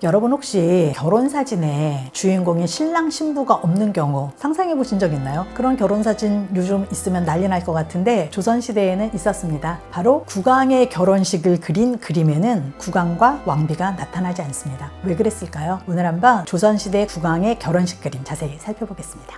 여러분 혹시 결혼사진에 주인공인 신랑 신부가 없는 경우 상상해 보신 적 있나요? 그런 결혼사진 요즘 있으면 난리 날 것 같은데 조선시대에는 있었습니다. 바로 국왕의 결혼식을 그린 그림에는 국왕과 왕비가 나타나지 않습니다. 왜 그랬을까요? 오늘 한번 조선시대 국왕의 결혼식 그림 자세히 살펴보겠습니다.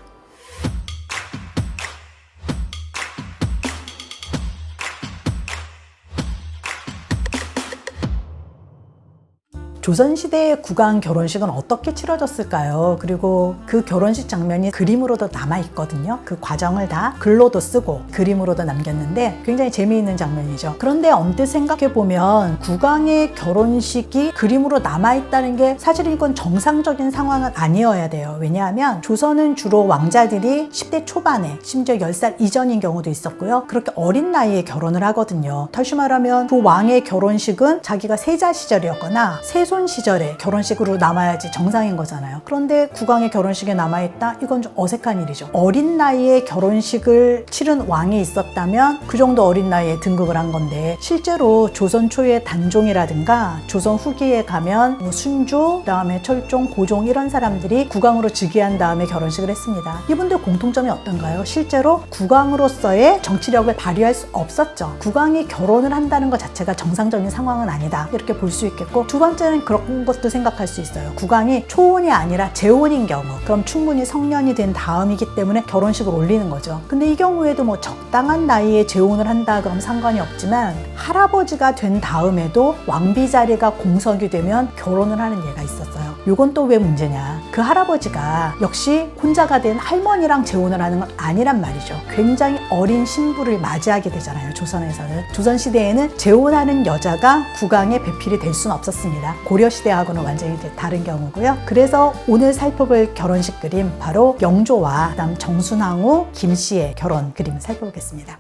조선시대의 국왕 결혼식은 어떻게 치러졌을까요? 그리고 그 결혼식 장면이 그림으로도 남아있거든요. 그 과정을 다 글로도 쓰고 그림으로도 남겼는데 굉장히 재미있는 장면이죠. 그런데 언뜻 생각해보면 국왕의 결혼식이 그림으로 남아있다는 게 사실 이건 정상적인 상황은 아니어야 돼요. 왜냐하면 조선은 주로 왕자들이 10대 초반에 심지어 10살 이전인 경우도 있었고요. 그렇게 어린 나이에 결혼을 하거든요. 다시 말하면 그 왕의 결혼식은 자기가 세자 시절이었거나 세손 시절에 결혼식으로 남아야지 정상인 거잖아요. 그런데 국왕의 결혼식에 남아있다? 이건 좀 어색한 일이죠. 어린 나이에 결혼식을 치른 왕이 있었다면 그 정도 어린 나이에 등극을 한 건데 실제로 조선 초의 단종이라든가 조선 후기에 가면 뭐 순주, 그다음에 철종, 고종 이런 사람들이 국왕으로 즉위한 다음에 결혼식을 했습니다. 이분들 공통점이 어떤가요? 실제로 국왕으로서의 정치력을 발휘할 수 없었죠. 국왕이 결혼을 한다는 것 자체가 정상적인 상황은 아니다. 이렇게 볼 수 있겠고, 두 번째는 그런 것도 생각할 수 있어요. 국왕이 초혼이 아니라 재혼인 경우, 그럼 충분히 성년이 된 다음이기 때문에 결혼식을 올리는 거죠. 근데 이 경우에도 뭐 적당한 나이에 재혼을 한다 그럼 상관이 없지만 할아버지가 된 다음에도 왕비 자리가 공석이 되면 결혼을 하는 예가 있었어요. 요건 또 왜 문제냐? 그 할아버지가 역시 혼자가 된 할머니랑 재혼을 하는 건 아니란 말이죠. 굉장히 어린 신부를 맞이하게 되잖아요. 조선에서는. 조선시대에는 재혼하는 여자가 국왕의 배필이 될 수는 없었습니다. 고려시대하고는 완전히 다른 경우고요. 그래서 오늘 살펴볼 결혼식 그림, 바로 영조와 그다음 정순왕후 김씨의 결혼 그림 살펴보겠습니다.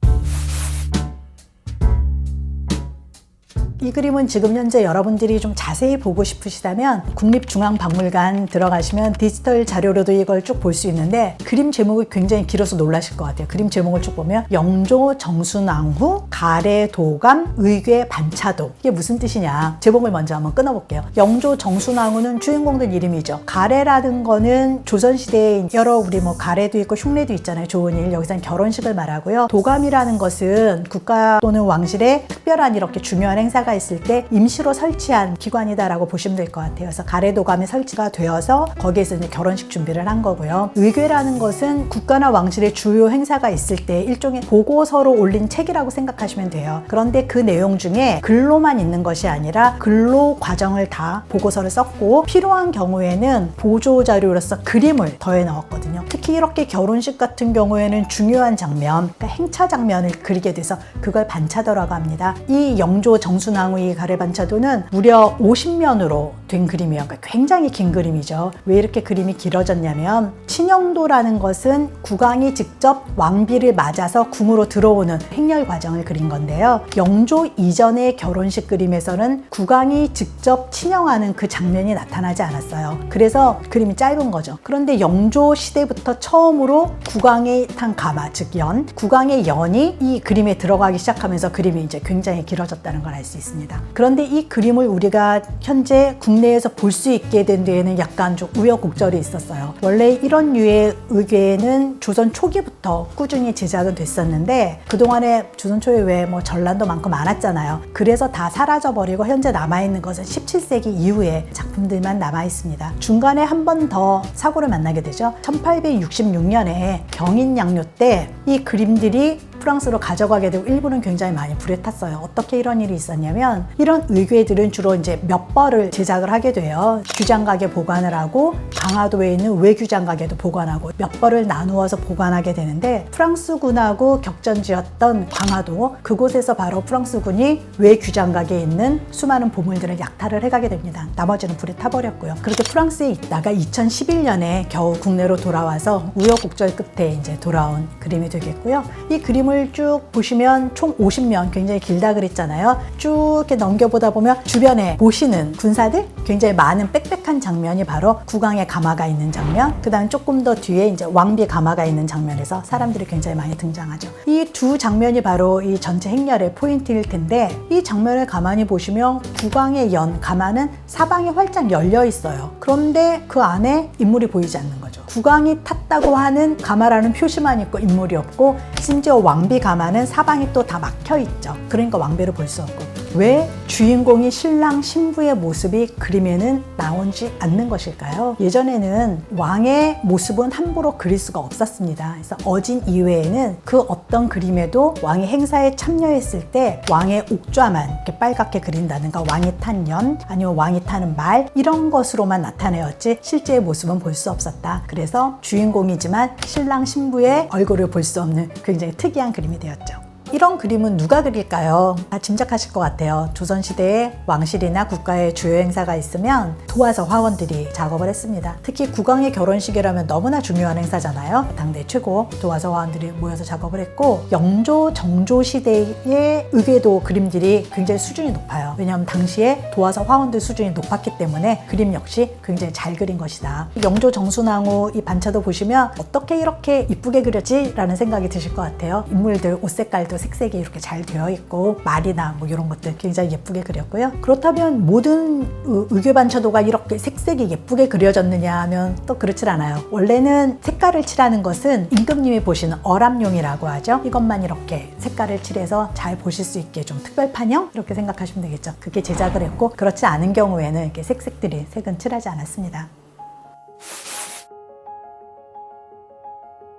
이 그림은 지금 현재 여러분들이 좀 자세히 보고 싶으시다면 국립중앙박물관 들어가시면 디지털 자료로도 이걸 쭉 볼 수 있는데, 그림 제목이 굉장히 길어서 놀라실 것 같아요. 그림 제목을 쭉 보면 영조 정순왕후 가래 도감 의궤 반차도, 이게 무슨 뜻이냐? 제목을 먼저 한번 끊어볼게요. 영조 정순왕후는 주인공들 이름이죠. 가래라는 거는 조선시대에 여러 우리 뭐 가래도 있고 흉례도 있잖아요. 좋은 일, 여기서는 결혼식을 말하고요. 도감이라는 것은 국가 또는 왕실의 특별한 이렇게 중요한 행사가 있을 때 임시로 설치한 기관이다라고 보시면 될 것 같아요. 그래서 가래도감이 설치가 되어서 거기에서 이제 결혼식 준비를 한 거고요. 의궤라는 것은 국가나 왕실의 주요 행사가 있을 때 일종의 보고서로 올린 책이라고 생각하시면 돼요. 그런데 그 내용 중에 글로만 있는 것이 아니라 글로 과정을 다 보고서를 썼고, 필요한 경우에는 보조 자료로서 그림을 더해 넣었거든요. 특히 이렇게 결혼식 같은 경우에는 중요한 장면, 그러니까 행차 장면을 그리게 돼서 그걸 반차도라고 합니다. 이 영조 정순왕후의 가래 반차도는 무려 50면으로 된 그림이에요. 그러니까 굉장히 긴 그림이죠. 왜 이렇게 그림이 길어졌냐면, 친영도라는 것은 국왕이 직접 왕비를 맞아서 궁으로 들어오는 행렬 과정을 그린 건데요. 영조 이전의 결혼식 그림에서는 국왕이 직접 친영하는 그 장면이 나타나지 않았어요. 그래서 그림이 짧은 거죠. 그런데 영조 시대부터 처음으로 국왕의 탄 가마, 즉 연, 국왕의 연이 이 그림에 들어가기 시작하면서 그림이 이제 굉장히 길어졌다는 걸 알 수 있습니다. 그런데 이 그림을 우리가 현재 국내에서 볼 수 있게 된 데에는 약간 좀 우여곡절이 있었어요. 원래 이런 류의 의궤는 조선 초기부터 꾸준히 제작은 됐었는데, 그동안에 조선 초에 왜 뭐 전란도 많고 많았잖아요. 그래서 다 사라져버리고 현재 남아있는 것은 17세기 이후의 작품들만 남아있습니다. 중간에 한 번 더 사고를 만나게 되죠. 1866년에 경인양요 때 이 그림들이 프랑스로 가져가게 되고 일부는 굉장히 많이 불에 탔어요. 어떻게 이런 일이 있었냐면, 이런 의궤들은 주로 이제 몇 벌을 제작을 하게 돼요. 규장각에 보관을 하고 강화도에 있는 외규장각에도 보관하고 몇 벌을 나누어서 보관하게 되는데, 프랑스군하고 격전지였던 강화도, 그곳에서 바로 프랑스군이 외규장각에 있는 수많은 보물들을 약탈을 해가게 됩니다. 나머지는 불에 타버렸고요. 그렇게 프랑스에 있다가 2011년에 겨우 국내로 돌아와서 우여곡절 끝에 이제 돌아온 그림이 되겠고요. 이 그림을 쭉 보시면 총 50면, 굉장히 길다 그랬잖아요. 쭉 이렇게 넘겨보다 보면 주변에 보시는 군사들, 굉장히 많은 빽빽한 장면이 바로 국왕의 가마가 있는 장면, 그 다음 조금 더 뒤에 이제 왕비 가마가 있는 장면에서 사람들이 굉장히 많이 등장하죠. 이 두 장면이 바로 이 전체 행렬의 포인트일 텐데, 이 장면을 가만히 보시면 국왕의 연 가마는 사방이 활짝 열려 있어요. 그런데 그 안에 인물이 보이지 않는 거죠. 국왕이 탔다고 하는 가마라는 표시만 있고 인물이 없고, 심지어 왕비 가마는 사방이 또 다 막혀 있죠. 그러니까 왕비를 볼 수 없고, 왜 주인공이 신랑 신부의 모습이 그림에는 나오지 않는 것일까요? 예전에는 왕의 모습은 함부로 그릴 수가 없었습니다. 그래서 어진 이외에는 그 어떤 그림에도 왕이 행사에 참여했을 때 왕의 옥좌만 이렇게 빨갛게 그린다든가, 왕이 탄 연, 아니면 왕이 타는 말, 이런 것으로만 나타내었지 실제의 모습은 볼 수 없었다. 그래서 주인공이지만 신랑 신부의 얼굴을 볼 수 없는 굉장히 특이한 그림이 되었죠. 이런 그림은 누가 그릴까요? 다 짐작하실 것 같아요. 조선시대에 왕실이나 국가의 주요 행사가 있으면 도화서 화원들이 작업을 했습니다. 특히 국왕의 결혼식이라면 너무나 중요한 행사잖아요. 당대 최고 도화서 화원들이 모여서 작업을 했고, 영조, 정조 시대의 의궤도 그림들이 굉장히 수준이 높아요. 왜냐하면 당시에 도화서 화원들 수준이 높았기 때문에 그림 역시 굉장히 잘 그린 것이다. 영조 정순왕후 이 반차도 보시면 어떻게 이렇게 이쁘게 그렸지? 라는 생각이 드실 것 같아요. 인물들 옷 색깔도 색색이 이렇게 잘 되어 있고, 말이나 뭐 이런 것들 굉장히 예쁘게 그렸고요. 그렇다면 모든 의궤 반차도가 이렇게 색색이 예쁘게 그려졌느냐 하면 또 그렇질 않아요. 원래는 색깔을 칠하는 것은 임금님이 보시는 어람용이라고 하죠. 이것만 이렇게 색깔을 칠해서 잘 보실 수 있게 좀 특별판형 이렇게 생각하시면 되겠죠. 그게 제작을 했고, 그렇지 않은 경우에는 이렇게 색들이 색은 칠하지 않았습니다.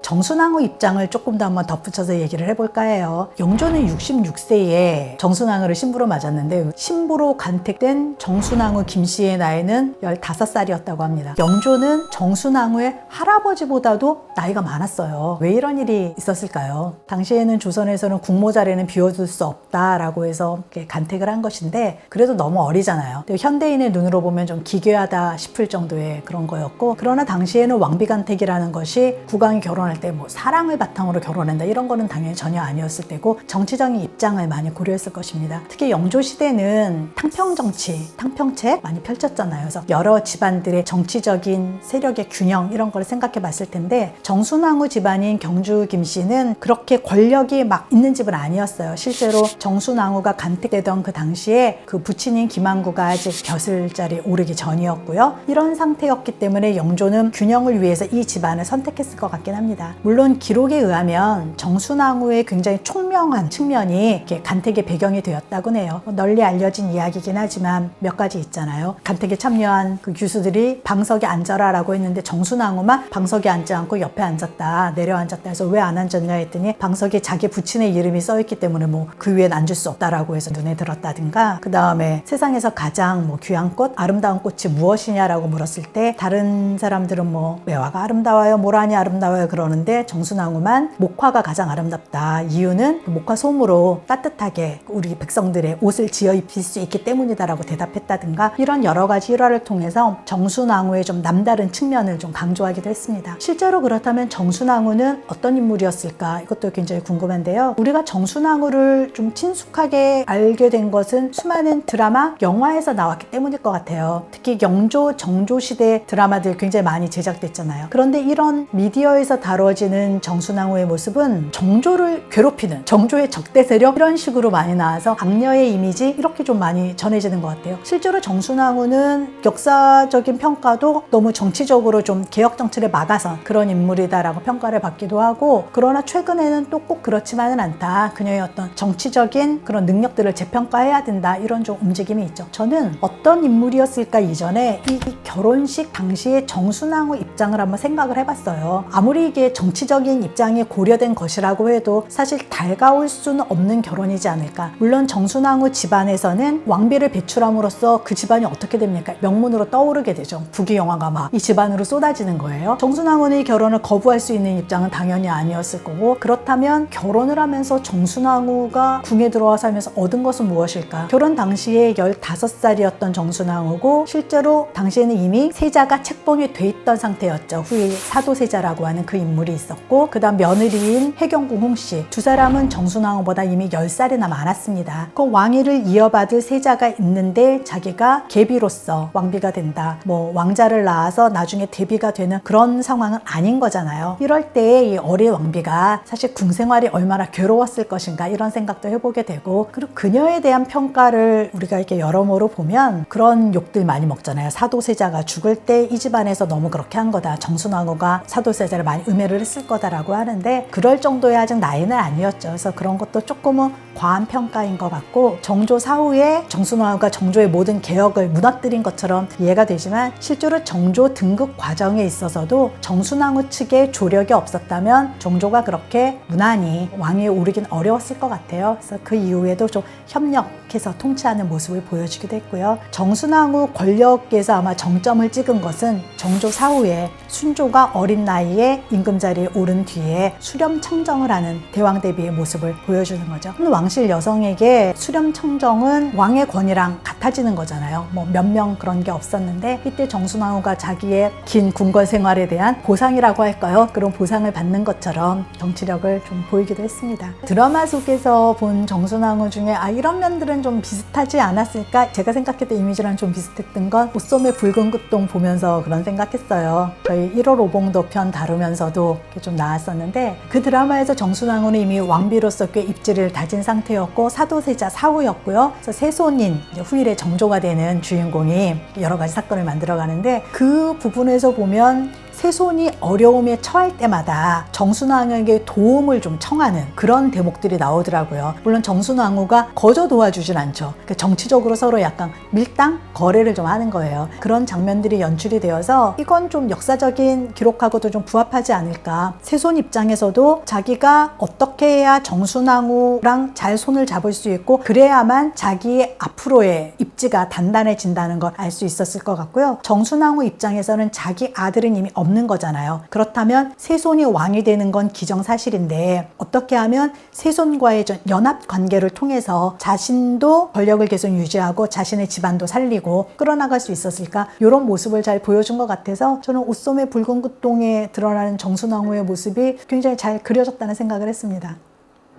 정순왕후 입장을 조금 더 한번 덧붙여서 얘기를 해볼까 해요. 영조는 66세에 정순왕후를 신부로 맞았는데, 신부로 간택된 정순왕후 김씨의 나이는 15살이었다고 합니다. 영조는 정순왕후의 할아버지보다도 나이가 많았어요. 왜 이런 일이 있었을까요? 당시에는 조선에서는 국모 자리는 비워둘 수 없다라고 해서 이렇게 간택을 한 것인데, 그래도 너무 어리잖아요. 현대인의 눈으로 보면 좀 기괴하다 싶을 정도의 그런 거였고, 그러나 당시에는 왕비 간택이라는 것이 국왕이 결혼할 때 뭐 사랑을 바탕으로 결혼한다 이런 거는 당연히 전혀 아니었을 때고, 정치적인 입장을 많이 고려했을 것입니다. 특히 영조 시대는 탕평정치, 탕평책 많이 펼쳤잖아요. 그래서 여러 집안들의 정치적인 세력의 균형 이런 걸 생각해 봤을 텐데, 정순왕후 집안인 경주 김씨는 그렇게 권력이 막 있는 집은 아니었어요. 실제로 정순왕후가 간택되던 그 당시에 그 부친인 김항구가 아직 벼슬자리에 오르기 전이었고요. 이런 상태였기 때문에 영조는 균형을 위해서 이 집안을 선택했을 것 같긴 합니다. 물론 기록에 의하면 정순왕후의 굉장히 총명한 측면이 이렇게 간택의 배경이 되었다고 해요. 널리 알려진 이야기긴 하지만 몇 가지 있잖아요. 간택에 참여한 그 교수들이 방석에 앉아라 라고 했는데, 정순왕후만 방석에 앉지 않고 옆에 앉았다, 내려앉았다 해서 왜 안 앉았냐 했더니, 방석에 자기 부친의 이름이 써있기 때문에 뭐 그 위엔 앉을 수 없다라고 해서 눈에 들었다든가, 그 다음에 세상에서 가장 뭐 귀한 꽃, 아름다운 꽃이 무엇이냐라고 물었을 때, 다른 사람들은 뭐 매화가 아름다워요, 모란이 아름다워요 그러는데, 정순왕후만 목화가 가장 아름답다. 이유는 목화 솜으로 따뜻하게 우리 백성들의 옷을 지어 입힐 수 있기 때문이다라고 대답했다든가, 이런 여러 가지 일화를 통해서 정순왕후의 좀 남다른 측면을 좀 강조하기도 했습니다. 실제로 그렇다면 정순왕후는 어떤 인물이었을까? 이것도 굉장히 궁금한데요. 우리가 정순왕후를 좀 친숙하게 알게 된 것은 수많은 드라마, 영화에서 나왔기 때문일 것 같아요. 특히 영조, 정조 시대 드라마들 굉장히 많이 제작됐잖아요. 그런데 이런 미디어에서 다뤄지는 정순왕후의 모습은 정조를 괴롭히는, 정조의 적대 세력 이런 식으로 많이 나와서 악녀의 이미지 이렇게 좀 많이 전해지는 것 같아요. 실제로 정순왕후는 역사적인 평가도 너무 정치적으로 좀 개혁 정치를 막아선 그런 인물이다라고 평가를 받기도 하고, 그러나 최근에는 또 꼭 그렇지만은 않다. 그녀의 어떤 정치적인 그런 능력들을 재평가해야 된다, 이런 좀 움직임이 있죠. 저는 어떤 인물이었을까 이전에 이 결혼식 당시에 정순왕후 입장을 한번 생각을 해봤어요. 아무리 이게 정치적인 입장이 고려된 것이라고 해도 사실 달가울 수는 없는 결혼이지 않을까. 물론 정순왕후 집안에서는 왕비를 배출함으로써 그 집안이 어떻게 됩니까? 명문으로 떠오르게 되죠. 부귀영화가 막 이 집안으로 쏟아지는 거예요. 정순왕후는 이 결혼을 거부할 수 있는 입장은 당연히 아니었을 거고, 그렇다면 결혼을 하면서 정순왕후가 궁에 들어와서 하면서 얻은 것은 무엇일까? 결혼 당시에 15살이었던 정순왕후고, 실제로 당시에는 이미 세자가 책봉이 돼 있던 상태였죠. 후에 사도세자라고 하는 그 인물. 인물이 있었고, 그 다음 며느리인 해경궁 홍씨, 두 사람은 정순왕후보다 이미 10살이나 많았습니다. 그 왕위를 이어받을 세자가 있는데 자기가 계비로서 왕비가 된다, 뭐 왕자를 낳아서 나중에 대비가 되는 그런 상황은 아닌 거잖아요. 이럴 때 이 어린 왕비가 사실 궁생활이 얼마나 괴로웠을 것인가 이런 생각도 해보게 되고, 그리고 그녀에 대한 평가를 우리가 이렇게 여러모로 보면 그런 욕들 많이 먹잖아요. 사도세자가 죽을 때 이 집안에서 너무 그렇게 한 거다, 정순왕후가 사도세자를 많이 음해를 했을 거다라고 하는데, 그럴 정도의 아직 나이는 아니었죠. 그래서 그런 것도 조금은 과한 평가인 것 같고, 정조 사후에 정순왕후가 정조의 모든 개혁을 무너뜨린 것처럼 이해가 되지만, 실제로 정조 등극 과정에 있어서도 정순왕후 측에 조력이 없었다면 정조가 그렇게 무난히 왕위에 오르긴 어려웠을 것 같아요. 그래서 그 이후에도 좀 협력해서 통치하는 모습을 보여주기도 했고요. 정순왕후 권력에서 아마 정점을 찍은 것은 정조 사후에 순조가 어린 나이에 임금자리에 오른 뒤에 수렴청정을 하는 대왕 대비의 모습을 보여주는 거죠. 왕실 여성에게 수렴청정은 왕의 권위랑 같아지는 거잖아요. 뭐 몇 명 그런 게 없었는데, 이때 정순왕후가 자기의 긴 궁궐 생활에 대한 보상이라고 할까요? 그런 보상을 받는 것처럼 정치력을 좀 보이기도 했습니다. 드라마 속에서 본 정순왕후 중에 이런 면들은 좀 비슷하지 않았을까? 제가 생각했던 이미지랑 좀 비슷했던 건 옷소매 붉은 끝동 보면서 그런 생각했어요. 저희 1월 오봉도 편 다루면서도 좀 나왔었는데, 그 드라마에서 정순왕후는 이미 왕비로서 꽤 입지를 다진 상태였고 사도세자 사후였고요. 그래서 세손인 후일의 정조가 되는 주인공이 여러 가지 사건을 만들어가는데, 그 부분에서 보면 세손이 어려움에 처할 때마다 정순왕후에게 도움을 좀 청하는 그런 대목들이 나오더라고요. 물론 정순왕후가 거저 도와주진 않죠. 정치적으로 서로 약간 밀당? 거래를 좀 하는 거예요. 그런 장면들이 연출이 되어서 이건 좀 역사적인 기록하고도 좀 부합하지 않을까. 세손 입장에서도 자기가 어떻게 해야 정순왕후랑 잘 손을 잡을 수 있고, 그래야만 자기의 앞으로의 입지가 단단해진다는 걸 알 수 있었을 것 같고요. 정순왕후 입장에서는 자기 아들은 이미 없는 거잖아요. 그렇다면 세손이 왕이 되는 건 기정사실인데, 어떻게 하면 세손과의 연합 관계를 통해서 자신도 권력을 계속 유지하고 자신의 집안도 살리고 끌어나갈 수 있었을까? 이런 모습을 잘 보여준 것 같아서 저는 옷소매 붉은 끝동에 드러나는 정순왕후의 모습이 굉장히 잘 그려졌다는 생각을 했습니다.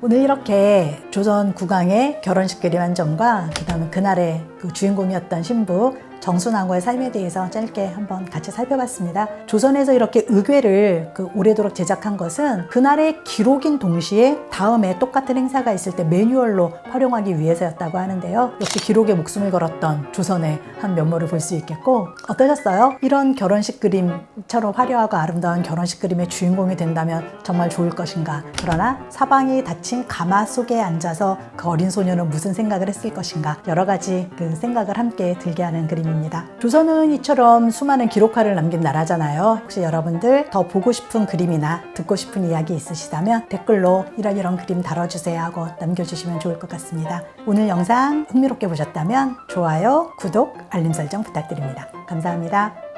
오늘 이렇게 조선 국왕의 결혼식 그림 한 점과 그 다음에 그날의 그 주인공이었던 신부 정순왕후의 삶에 대해서 짧게 한번 같이 살펴봤습니다. 조선에서 이렇게 의궤를 오래도록 제작한 것은 그날의 기록인 동시에 다음에 똑같은 행사가 있을 때 매뉴얼로 활용하기 위해서였다고 하는데요. 역시 기록에 목숨을 걸었던 조선의 한 면모를 볼 수 있겠고, 어떠셨어요? 이런 결혼식 그림처럼 화려하고 아름다운 결혼식 그림의 주인공이 된다면 정말 좋을 것인가? 그러나 사방이 닫힌 가마 속에 앉아서 그 어린 소녀는 무슨 생각을 했을 것인가? 여러 가지 그 생각을 함께 들게 하는 그림입니다. 조선은 이처럼 수많은 기록화를 남긴 나라잖아요. 혹시 여러분들 더 보고 싶은 그림이나 듣고 싶은 이야기 있으시다면 댓글로 이런 그림 다뤄주세요 하고 남겨주시면 좋을 것 같습니다. 오늘 영상 흥미롭게 보셨다면 좋아요, 구독, 알림 설정 부탁드립니다. 감사합니다.